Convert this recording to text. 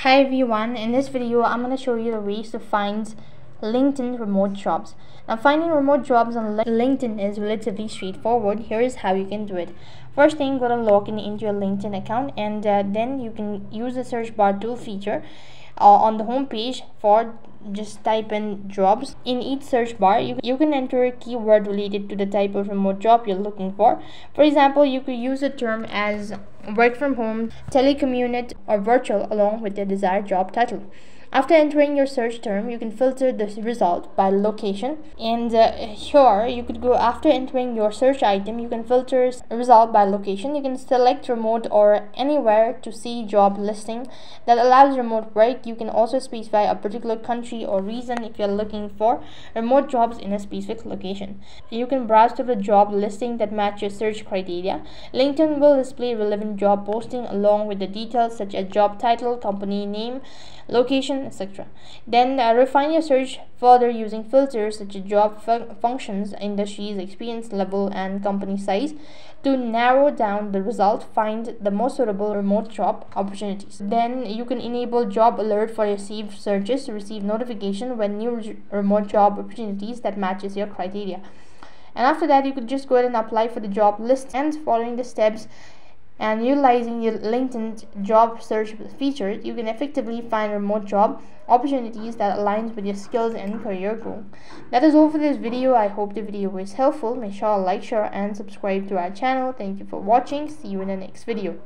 Hi everyone, in this video I'm going to show you the ways to find LinkedIn remote jobs. Now finding remote jobs on LinkedIn is relatively straightforward. Here is how you can do it. First thing, go to log in into your LinkedIn account, and then you can use the search bar tool feature on the home page. For just type in jobs. In each search bar you can enter a keyword related to the type of remote job you're looking for. For example, you could use a term as work from home, telecommute, or virtual along with the desired job title. After entering your search term, you can filter the result by location, and here you could go. After entering your search item, you can filter result by location. You can select remote or anywhere to see job listing that allows remote work. You can also specify a particular country or region if you're looking for remote jobs in a specific location. You can browse to the job listing that match your search criteria. LinkedIn will display relevant job posting along with the details such as job title, company name, location, etc. Then refine your search further using filters such as job functions, industries, experience level, and company size to narrow down the result. Find the most suitable remote job opportunities. Then you can enable job alert for your saved searches to receive notification when new remote job opportunities that matches your criteria. And after that, you could just go ahead and apply for the job list. And following the steps and utilizing your LinkedIn job search feature, you can effectively find remote job opportunities that aligns with your skills and career goal. That is all for this video. I hope the video was helpful. Make sure to like, share, and subscribe to our channel. Thank you for watching. See you in the next video.